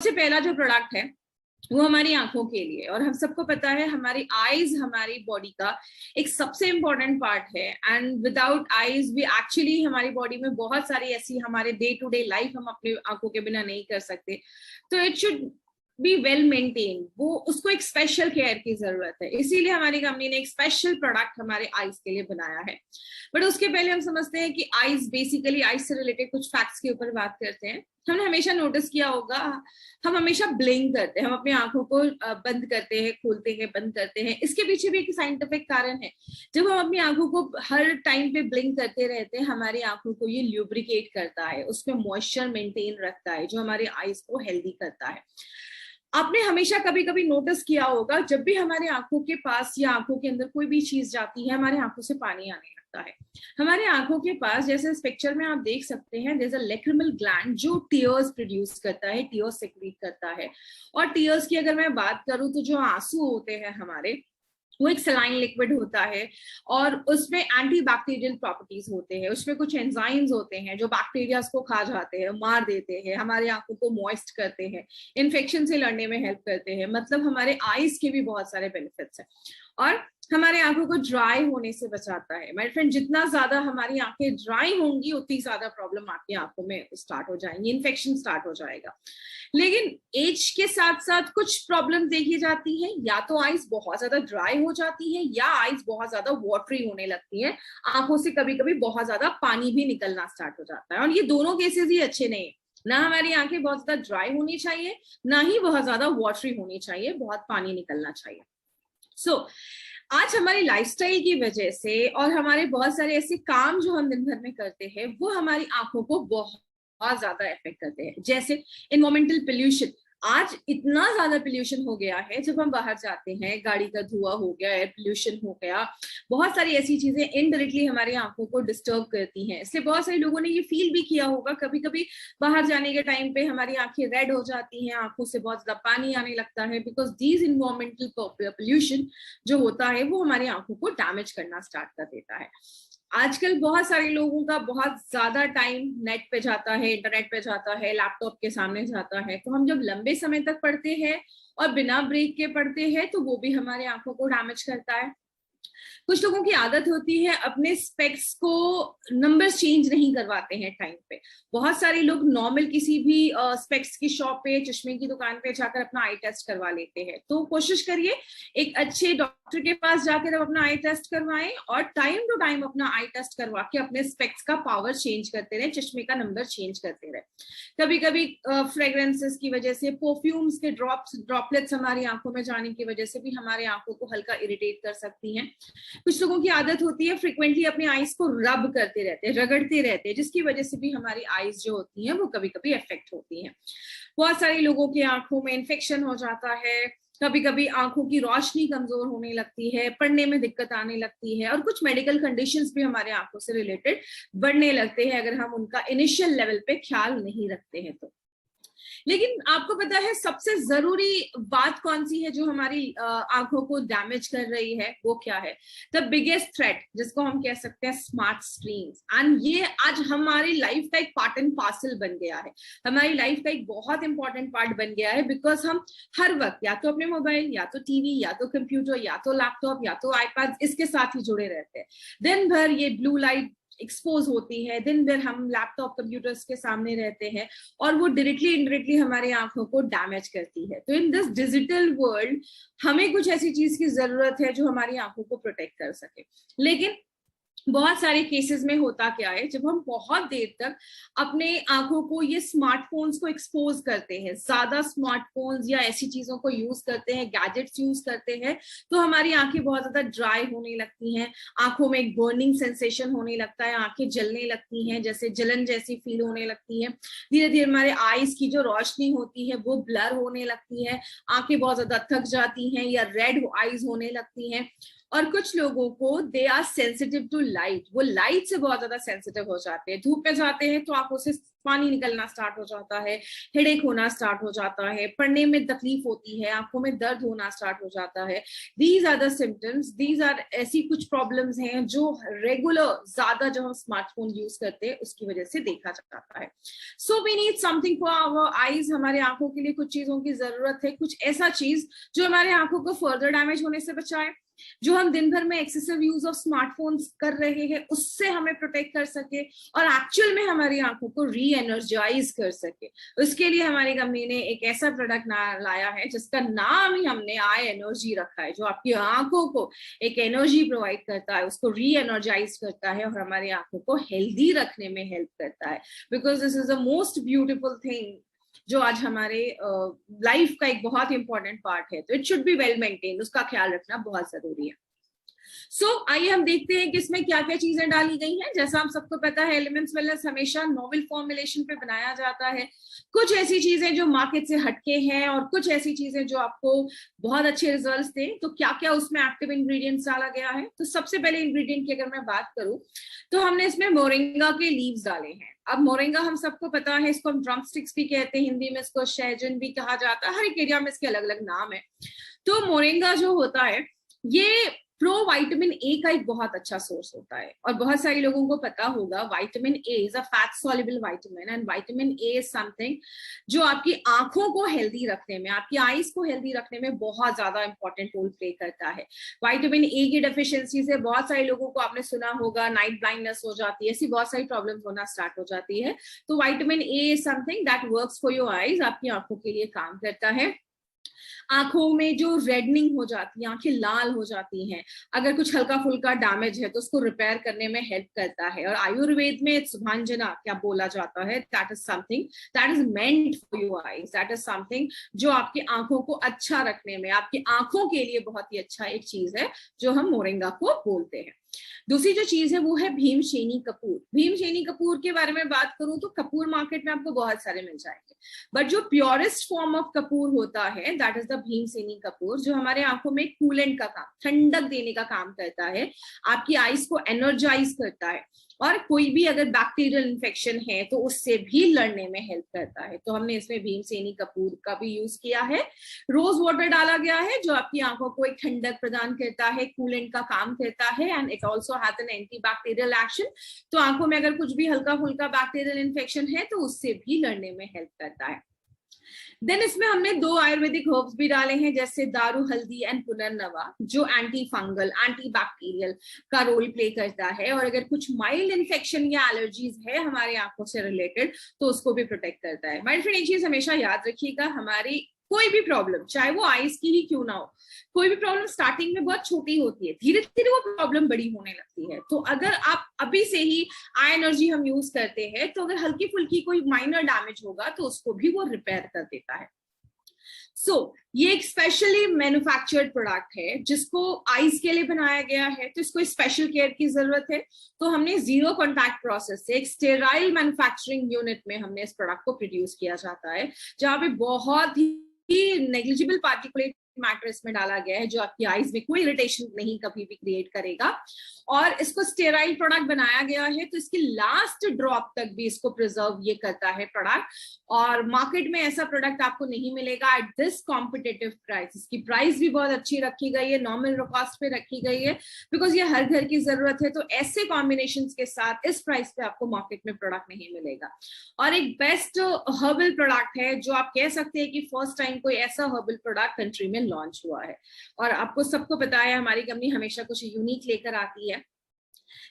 सबसे पहला जो प्रोडक्ट है वो हमारी आंखों के लिए, और हम सबको पता है हमारी आईज हमारी बॉडी का एक सबसे इंपॉर्टेंट पार्ट है। एंड विदाउट आईज भी एक्चुअली हमारी बॉडी में बहुत सारी ऐसी हमारे डे टू डे लाइफ हम अपने आंखों के बिना नहीं कर सकते। तो it should be well maintain, वो उसको एक स्पेशल केयर की जरूरत है। इसीलिए हमारी कंपनी ने एक स्पेशल प्रोडक्ट हमारे आईज के लिए बनाया है। बट उसके पहले हम समझते हैं कि आईज, बेसिकली आईज से रिलेटेड कुछ फैक्ट्स के ऊपर बात करते हैं। हमने हमेशा नोटिस किया होगा, हम हमेशा ब्लिंक करते हैं, हम अपनी आंखों को बंद करते हैं, खोलते हैं, बंद करते हैं। इसके पीछे भी एक साइंटिफिक कारण है। जब हम अपनी आंखों को हर टाइम पे ब्लिंक करते रहते हैं, हमारी आंखों को ये ल्यूब्रिकेट करता है, उसमें मॉइस्चर मेंटेन रखता है, जो हमारे आईज को हेल्दी करता है। आपने हमेशा कभी कभी नोटिस किया होगा, जब भी हमारे आंखों के पास या आंखों के अंदर कोई भी चीज जाती है, हमारे आंखों से पानी आने लगता है। हमारे आंखों के पास, जैसे इस पिक्चर में आप देख सकते हैं, there is a lacrimal gland जो टीयर्स प्रोड्यूस करता है, टीयर्स सेक्रीट करता है। और टीयर्स की अगर मैं बात करूं तो जो आंसू होते हैं हमारे, वो एक सलाइन लिक्विड होता है और उसमें एंटी बैक्टीरियल प्रॉपर्टीज होते हैं। उसमें कुछ एंजाइम्स होते हैं जो बैक्टीरिया को खा जाते हैं, मार देते हैं, हमारे आंखों को मॉइस्ट करते हैं, इन्फेक्शन से लड़ने में हेल्प करते हैं। मतलब हमारे आईज के भी बहुत सारे बेनिफिट्स हैं। और हमारे आंखों को ड्राई होने से बचाता है। माय फ्रेंड, जितना ज्यादा हमारी आंखें ड्राई होंगी उतनी ज्यादा प्रॉब्लम आपकी आंखों में स्टार्ट हो जाएंगी, इन्फेक्शन स्टार्ट हो जाएगा। लेकिन एज के साथ साथ कुछ प्रॉब्लम देखी जाती है, या तो आईज बहुत ज्यादा ड्राई हो जाती है या आईज बहुत ज्यादा वाटरी होने लगती है। आंखों से कभी कभी बहुत ज्यादा पानी भी निकलना स्टार्ट हो जाता है, और ये दोनों केसेस ही अच्छे नहीं है। ना हमारी आंखें बहुत ज्यादा ड्राई होनी चाहिए, ना ही बहुत ज्यादा वाटरी होनी चाहिए, बहुत पानी निकलना चाहिए। आज हमारी लाइफस्टाइल की वजह से और हमारे बहुत सारे ऐसे काम जो हम दिन भर में करते हैं, वो हमारी आंखों को बहुत ज्यादा इफेक्ट करते हैं। जैसे एनवायरमेंटल पोल्यूशन, आज इतना ज्यादा पोल्यूशन हो गया है। जब हम बाहर जाते हैं, गाड़ी का धुआं हो गया, एयर पोल्यूशन हो गया, बहुत सारी ऐसी चीजें इनडायरेक्टली हमारी आंखों को डिस्टर्ब करती हैं। इसलिए बहुत सारे लोगों ने ये फील भी किया होगा, कभी कभी बाहर जाने के टाइम पे हमारी आंखें रेड हो जाती हैं, आंखों से बहुत ज्यादा पानी आने लगता है, बिकॉज दीज इन्वायरमेंटल पोल्यूशन जो होता है वो हमारी आंखों को डैमेज करना स्टार्ट कर देता है। आजकल बहुत सारे लोगों का बहुत ज्यादा टाइम नेट पे जाता है, इंटरनेट पे जाता है, लैपटॉप के सामने जाता है। तो हम जब लंबे समय तक पढ़ते हैं और बिना ब्रेक के पढ़ते हैं, तो वो भी हमारे आंखों को डैमेज करता है। कुछ लोगों की आदत होती है अपने स्पेक्स को नंबर चेंज नहीं करवाते हैं टाइम पे। बहुत सारे लोग नॉर्मल किसी भी स्पेक्स की शॉप पे, चश्मे की दुकान पे जाकर अपना आई टेस्ट करवा लेते हैं। तो कोशिश करिए एक अच्छे डॉक्टर के पास जाकर आप अपना आई टेस्ट करवाएं, और टाइम टू टाइम अपना आई टेस्ट करवा के अपने स्पेक्स का पावर चेंज करते रहे, चश्मे का नंबर चेंज करते रहे। कभी कभी फ्रेग्रेंसेस की वजह से, परफ्यूम्स के ड्रॉपलेट्स हमारी आंखों में जाने की वजह से भी हमारे आंखों को हल्का इरिटेट कर सकती हैं। कुछ लोगों की आदत होती है फ्रिक्वेंटली अपनी आईज को रब करते रहते हैं, रगड़ते रहते हैं, जिसकी वजह से भी हमारी आईज जो होती हैं वो कभी कभी अफेक्ट होती हैं। बहुत सारे लोगों की आंखों में इन्फेक्शन हो जाता है, कभी कभी आंखों की रोशनी कमजोर होने लगती है, पढ़ने में दिक्कत आने लगती है, और कुछ मेडिकल कंडीशंस भी हमारे आंखों से रिलेटेड बढ़ने लगते हैं अगर हम उनका इनिशियल लेवल पे ख्याल नहीं रखते हैं तो। लेकिन आपको पता है सबसे जरूरी बात कौन सी है जो हमारी आंखों को डैमेज कर रही है? वो क्या है? द बिगेस्ट थ्रेट, जिसको हम कह सकते हैं स्मार्ट स्क्रीन्स। एंड ये आज हमारी लाइफ का एक पार्ट एंड पार्सल बन गया है, हमारी लाइफ का एक बहुत इंपॉर्टेंट पार्ट बन गया है। बिकॉज हम हर वक्त या तो अपने मोबाइल, या तो टीवी, या तो कंप्यूटर, या तो लैपटॉप, या तो आईपैड, इसके साथ ही जुड़े रहते हैं। दिन भर ये ब्लू लाइट एक्सपोज होती है, दिन भर हम लैपटॉप कंप्यूटर्स के सामने रहते हैं, और वो डायरेक्टली इनडायरेक्टली हमारी आंखों को डैमेज करती है। तो इन दिस डिजिटल वर्ल्ड हमें कुछ ऐसी चीज की जरूरत है जो हमारी आंखों को प्रोटेक्ट कर सके। लेकिन बहुत सारे केसेस में होता क्या है, जब हम बहुत देर तक अपने आंखों को ये स्मार्टफोन्स को एक्सपोज करते हैं, ज्यादा स्मार्टफोन्स या ऐसी चीजों को यूज करते हैं, गैजेट्स यूज करते हैं, तो हमारी आंखें बहुत ज्यादा ड्राई होने लगती हैं, आंखों में एक बर्निंग सेंसेशन होने लगता है, आंखें जलने लगती हैं, जैसे जलन जैसी फील होने लगती है। धीरे धीरे हमारे आईज की जो रोशनी होती है वो ब्लर होने लगती है, आंखें बहुत ज्यादा थक जाती हैं या रेड आईज होने लगती हैं। और कुछ लोगों को they are sensitive to light, वो लाइट से बहुत ज्यादा सेंसिटिव हो जाते हैं। धूप में जाते हैं तो आंखों से पानी निकलना स्टार्ट हो जाता है, हेडेक होना स्टार्ट हो जाता है, पढ़ने में तकलीफ होती है, आंखों में दर्द होना स्टार्ट हो जाता है। These are the symptoms, these are ऐसी कुछ प्रॉब्लम्स हैं जो रेगुलर ज्यादा जब हम स्मार्टफोन यूज करते हैं उसकी वजह से देखा जाता है। So we need something for our eyes, हमारे आंखों के लिए कुछ चीजों की जरूरत है, कुछ ऐसा चीज जो हमारे आंखों को फर्दर डैमेज होने से बचाए, जो हम दिन भर में एक्सेसिव यूज ऑफ स्मार्टफोन्स कर रहे हैं उससे हमें प्रोटेक्ट कर सके और एक्चुअल में हमारी आंखों को री एनर्जाइज कर सके। उसके लिए हमारी कंपनी ने एक ऐसा प्रोडक्ट लाया है जिसका नाम ही हमने आई एनर्जी रखा है, जो आपकी आंखों को एक एनर्जी प्रोवाइड करता है, उसको री एनर्जाइज करता है और हमारी आंखों को हेल्दी रखने में हेल्प करता है। Because this is the most beautiful thing जो आज हमारे लाइफ का एक बहुत इंपॉर्टेंट पार्ट है, तो it should be well maintained, उसका ख्याल रखना बहुत जरूरी है। आइए हम देखते हैं कि इसमें क्या क्या चीजें डाली गई हैं। जैसा हम सबको पता है एलिमेंट्स वेलनेस हमेशा नोवेल फॉर्मुलेशन पे बनाया जाता है। कुछ ऐसी चीजें जो मार्केट से हटके हैं और कुछ ऐसी चीजें जो आपको बहुत अच्छे रिजल्ट्स दें। तो क्या क्या उसमें एक्टिव इंग्रेडिएंट्स डाला गया है, तो सबसे पहले इंग्रेडिएंट की अगर मैं बात करूं तो हमने इसमें मोरिंगा के लीव्स डाले हैं। अब मोरिंगा हम सबको पता है, इसको हम ड्रम स्टिक्स भी कहते हैं, हिंदी में इसको शहजन भी कहा जाता है, हर एक एरिया में इसके अलग अलग नाम है। तो मोरिंगा जो होता है ये प्रो विटामिन ए का एक बहुत अच्छा सोर्स होता है और बहुत सारे लोगों को पता होगा vitamin A is a fat soluble vitamin and vitamin A is something जो आपकी आंखों को हेल्दी रखने में, आपकी आईज को हेल्दी रखने में बहुत ज्यादा इंपॉर्टेंट रोल प्ले करता है। विटामिन ए की डेफिशिएंसी से बहुत सारे लोगों को आपने सुना होगा नाइट ब्लाइंडनेस हो जाती है, ऐसी बहुत सारी प्रॉब्लम्स होना स्टार्ट हो जाती है। तो vitamin A is something that works for your eyes, आपकी आंखों के लिए काम करता है। आंखों में जो रेडनिंग हो जाती है, आंखें लाल हो जाती हैं, अगर कुछ हल्का फुल्का डैमेज है तो उसको रिपेयर करने में हेल्प करता है। और आयुर्वेद में सुभांजना क्या बोला जाता है, that is something that is meant for your eyes, that is something जो आपकी आंखों को अच्छा रखने में, आपकी आंखों के लिए बहुत ही अच्छा एक चीज है जो हम मोरिंगा को बोलते हैं। दूसरी जो चीज है वो है भीमशेनी कपूर। भीमशेनी कपूर के बारे में बात करूं तो कपूर मार्केट में आपको बहुत सारे मिल जाएंगे, बट जो प्योरेस्ट फॉर्म ऑफ कपूर होता है दैट इज द भीमशेनी कपूर, जो हमारे आंखों में कूलेंट का काम, ठंडक देने का काम करता है, आपकी आईज को एनर्जाइज करता है और कोई भी अगर बैक्टीरियल इन्फेक्शन है तो उससे भी लड़ने में हेल्प करता है। तो हमने इसमें भीमशेनी कपूर का भी यूज किया है। रोज वाटर डाला गया है जो आपकी आंखों को एक ठंडक प्रदान करता है, कूलेंट का काम करता है and it also has an anti bacterial action. तो आंखों में अगर कुछ भी हल्का फुल्का बैक्टीरियल इन्फेक्शन है तो उससे भी लड़ने में हेल्प करता है। देन इसमें हमने 2 आयुर्वेदिक हर्ब्स भी डाले हैं जैसे दारू हल्दी एंड पुनर्नवा, जो एंटी फंगल एंटी बैक्टीरियल का रोल प्ले करता है और अगर कुछ माइल्ड इन्फेक्शन या एलर्जीज है हमारे आंखों से रिलेटेड तो उसको भी प्रोटेक्ट करता है। माय फ्रेंड एक चीज हमेशा याद रखिएगा, हमारी कोई भी प्रॉब्लम चाहे वो आईज की ही क्यों ना हो, कोई भी प्रॉब्लम स्टार्टिंग में बहुत छोटी होती है, धीरे धीरे वो प्रॉब्लम बड़ी होने लगती है। तो अगर आप अभी से ही आई एनर्जी हम यूज करते हैं तो अगर हल्की फुल्की कोई माइनर डैमेज होगा तो उसको भी वो रिपेयर कर देता है। ये एक स्पेशली मैन्युफैक्चर्ड प्रोडक्ट है जिसको आईज के लिए बनाया गया है, तो इसको स्पेशल केयर की जरूरत है। तो हमने जीरो कॉन्टैक्ट प्रोसेस से एक स्टेराइल मैन्युफैक्चरिंग यूनिट में हमने इस प्रोडक्ट को प्रोड्यूस किया जाता है, जहां पे बहुत ही नेग्लिजिबल पार्टिकुलेट मैटर इसमें डाला गया है जो आपकी आईज में कोई इरिटेशन नहीं कभी भी क्रिएट करेगा और इसको स्टेराइल प्रोडक्ट बनाया गया है तो इसकी लास्ट ड्रॉप तक भी इसको प्रिजर्व ये करता है प्रोडक्ट। और मार्केट में ऐसा प्रोडक्ट आपको नहीं मिलेगा एट दिस कॉम्पिटिटिव प्राइस। इसकी प्राइस भी बहुत अच्छी रखी गई है, नॉर्मल कॉस्ट पे रखी गई है बिकॉज ये हर घर की जरूरत है। तो ऐसे कॉम्बिनेशंस के साथ इस प्राइस पे आपको मार्केट में प्रोडक्ट नहीं मिलेगा। और एक बेस्ट हर्बल प्रोडक्ट है जो आप कह सकते हैं कि फर्स्ट टाइम कोई ऐसा हर्बल प्रोडक्ट कंट्री में लॉन्च हुआ है। और आपको सबको पता है हमारी कंपनी हमेशा कुछ यूनिक लेकर आती है,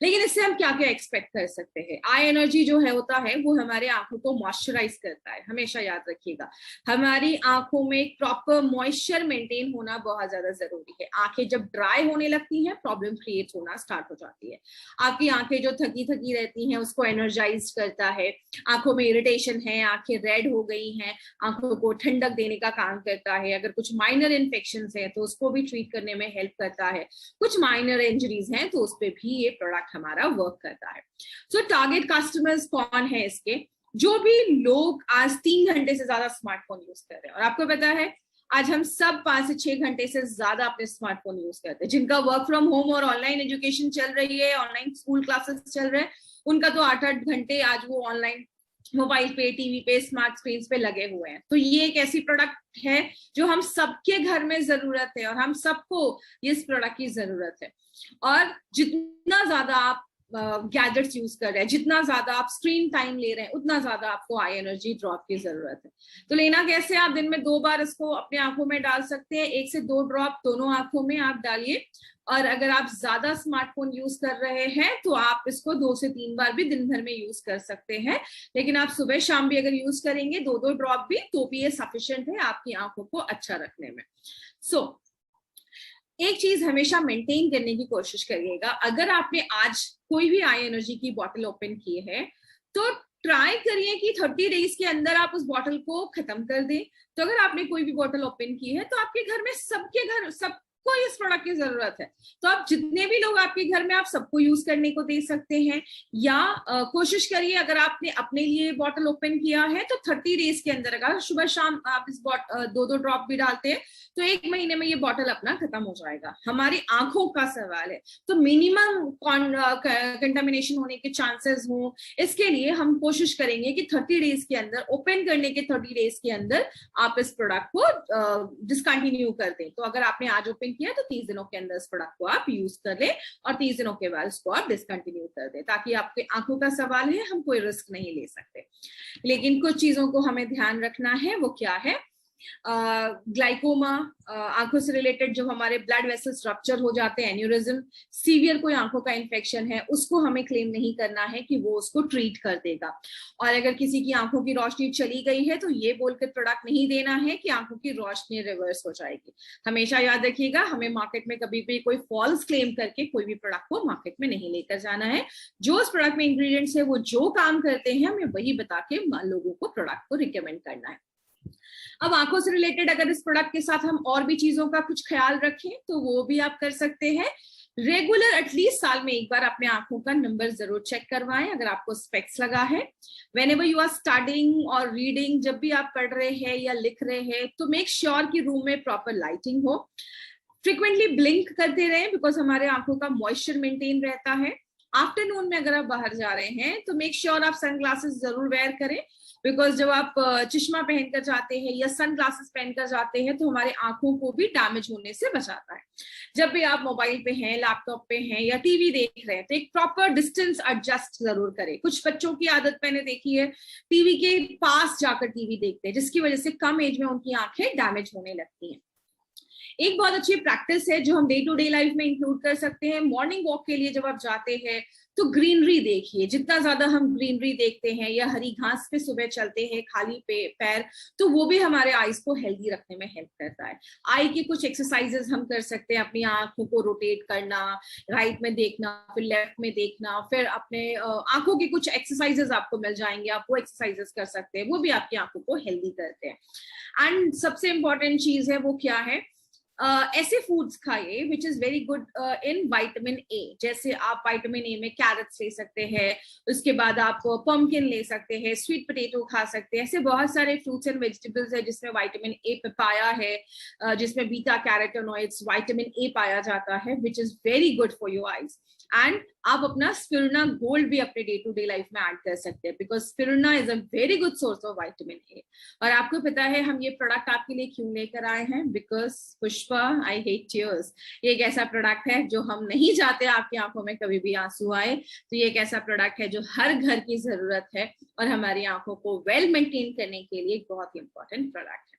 लेकिन इससे हम क्या क्या एक्सपेक्ट कर सकते हैं। आई एनर्जी जो है होता है वो हमारे आंखों को मॉइस्चराइज करता है, हमेशा याद रखिएगा हमारी आंखों में एक प्रॉपर मॉइस्चर मेंटेन होना बहुत ज्यादा जरूरी है। आंखें जब ड्राई होने लगती हैं प्रॉब्लम क्रिएट होना स्टार्ट हो जाती है। आपकी आंखें जो थकी थकी रहती हैं उसको एनर्जाइज करता है, आंखों में इरिटेशन है, आंखें रेड हो गई हैं, आंखों को ठंडक देने का काम करता है। अगर कुछ माइनर इन्फेक्शन है तो उसको भी ट्रीट करने में हेल्प करता है, कुछ माइनर इंजरीज हैं तो उस पर भी ये प्रोडक्ट हमारा वर्क करता है। सो टारगेट कस्टमर्स कौन है इसके, जो भी लोग आज 3 घंटे से ज्यादा स्मार्टफोन यूज कर रहे हैं। और आपको पता है आज हम सब 5 से 6 घंटे से ज्यादा अपने स्मार्टफोन यूज करते हैं। जिनका वर्क फ्रॉम होम और ऑनलाइन एजुकेशन चल रही है, ऑनलाइन स्कूल क्लासेस चल रहे हैं, उनका तो 8-8 घंटे आज वो ऑनलाइन मोबाइल पे, टीवी पे, स्मार्ट स्क्रीन पे लगे हुए हैं। तो ये एक ऐसी प्रोडक्ट है जो हम सबके घर में जरूरत है और हम सबको इस प्रोडक्ट की जरूरत है। और जितना ज्यादा आप गैजेट्स यूज कर रहे हैं, जितना ज्यादा आप स्क्रीन टाइम ले रहे हैं, उतना ज्यादा आपको आई एनर्जी ड्रॉप की जरूरत है। तो लेना कैसे, आप दिन में 2 बार इसको अपने आंखों में डाल सकते हैं, 1 से 2 ड्रॉप दोनों आंखों में आप डालिए। और अगर आप ज्यादा स्मार्टफोन यूज कर रहे हैं तो आप इसको 2 से 3 बार भी दिन भर में यूज कर सकते हैं। लेकिन आप सुबह शाम भी अगर यूज करेंगे 2-2 ड्रॉप भी, तो भी ये सफिशिएंट है आपकी आंखों को अच्छा रखने में। एक चीज हमेशा मेंटेन करने की कोशिश करिएगा, अगर आपने आज कोई भी आई एनर्जी की बॉटल ओपन की है तो ट्राई करिए कि 30 डेज के अंदर आप उस बॉटल को खत्म कर दें। तो अगर आपने कोई भी बॉटल ओपन की है तो आपके घर में सबको इस प्रोडक्ट की जरूरत है, तो आप जितने भी लोग आपके घर में, आप सबको यूज करने को दे सकते हैं। या कोशिश करिए, अगर आपने अपने लिए बॉटल ओपन किया है तो 30 डेज के अंदर अगर सुबह शाम आप इस 2-2 ड्रॉप भी डालते हैं तो 1 महीने में ये बॉटल अपना खत्म हो जाएगा। हमारी आंखों का सवाल है, तो मिनिमम कंटामिनेशन होने के चांसेस हो, इसके लिए हम कोशिश करेंगे कि 30 डेज के अंदर, ओपन करने के 30 डेज के अंदर आप इस प्रोडक्ट को डिसकंटिन्यू कर दें। तो अगर आपने आज ओपन किया तो 30 दिनों के अंदर इस प्रोडक्ट को आप यूज कर लें और 30 दिनों के बाद इसको आप डिसकंटिन्यू कर दें, ताकि आपके आंखों का सवाल है, हम कोई रिस्क नहीं ले सकते। लेकिन कुछ चीजों को हमें ध्यान रखना है, वो क्या है, ग्लाइकोमा, आंखों से रिलेटेड जो हमारे ब्लड वेसल्स रप्चर हो जाते हैं, एन्यूरिज्म, सीवियर कोई आंखों का इन्फेक्शन है, उसको हमें क्लेम नहीं करना है कि वो उसको ट्रीट कर देगा। और अगर किसी की आंखों की रोशनी चली गई है तो ये बोलकर प्रोडक्ट नहीं देना है कि आंखों की रोशनी रिवर्स हो जाएगी। हमेशा याद रखिएगा, हमें मार्केट में कभी भी कोई फॉल्स क्लेम करके कोई भी प्रोडक्ट को मार्केट में नहीं लेकर जाना है। जो उस प्रोडक्ट में इंग्रेडिएंट्स है वो जो काम करते हैं, हमें वही बता के लोगों को प्रोडक्ट को रिकमेंड करना है। अब आंखों से रिलेटेड अगर इस प्रोडक्ट के साथ हम और भी चीजों का कुछ ख्याल रखें तो वो भी आप कर सकते हैं। रेगुलर एटलीस्ट साल में एक बार अपने आंखों का नंबर जरूर चेक करवाएं अगर आपको स्पेक्स लगा है। व्हेनेवर यू आर स्टडिंग और रीडिंग, जब भी आप पढ़ रहे हैं या लिख रहे हैं, तो मेक श्योर कि रूम में प्रॉपर लाइटिंग हो। फ्रिक्वेंटली ब्लिंक करते रहें, बिकॉज हमारे आंखों का मॉइस्चर मेंटेन रहता है। आफ्टरनून में अगर आप बाहर जा रहे हैं तो मेक श्योर आप सनग्लासेस जरूर वेयर करें, बिकॉज जब आप चश्मा पहनकर जाते हैं या सनग्लासेस पहनकर जाते हैं तो हमारे आंखों को भी डैमेज होने से बचाता है। जब भी आप मोबाइल पे हैं, लैपटॉप पे हैं या टीवी देख रहे हैं तो एक प्रॉपर डिस्टेंस एडजस्ट जरूर करें। कुछ बच्चों की आदत मैंने देखी है, टीवी के पास जाकर टीवी देखते हैं, जिसकी वजह से कम एज में उनकी आंखें डैमेज होने लगती हैं। एक बहुत अच्छी प्रैक्टिस है जो हम डे टू डे लाइफ में इंक्लूड कर सकते हैं। मॉर्निंग वॉक के लिए जब आप जाते हैं तो ग्रीनरी देखिए, जितना ज्यादा हम ग्रीनरी देखते हैं या हरी घास पे सुबह चलते हैं खाली पैर, तो वो भी हमारे आईज को हेल्दी रखने में हेल्प करता है। आई की कुछ एक्सरसाइजेस हम कर सकते हैं, अपनी आंखों को रोटेट करना, राइट में देखना, फिर लेफ्ट में देखना, फिर अपने आंखों की कुछ एक्सरसाइजेस आपको मिल जाएंगे, आप वो एक्सरसाइजेस कर सकते हैं, वो भी आपकी आंखों को हेल्दी करते हैं। एंड सबसे इंपॉर्टेंट चीज है वो क्या है, ऐसे फूड्स खाइए which is very good in vitamin A. जैसे आप विटामिन ए में कैरेट्स ले सकते हैं, उसके बाद आप पम्पकिन ले सकते हैं, स्वीट पोटैटो खा सकते हैं। ऐसे बहुत सारे फ्रूट्स एंड वेजिटेबल्स है जिसमें विटामिन ए पाया है, जिसमें बीटा कैरोटीनॉइड्स, विटामिन ए पाया जाता है, which is very good for your eyes. And आप अपना स्पिरुलिना गोल्ड भी अपने डे टू डे लाइफ में ऐड कर सकते हैं, because spirulina is a very good source of vitamin A. और आपको पता है हम ये प्रोडक्ट आपके लिए क्यों लेकर आए हैं, because Pushpa, I hate tears, ये एक ऐसा प्रोडक्ट है जो हम नहीं चाहते आपकी आंखों में कभी भी आंसू आए। तो ये एक ऐसा प्रोडक्ट है जो हर घर की जरूरत है और हमारी आंखों को वेल मेंटेन करने के लिए एक बहुत ही इंपॉर्टेंट प्रोडक्ट है।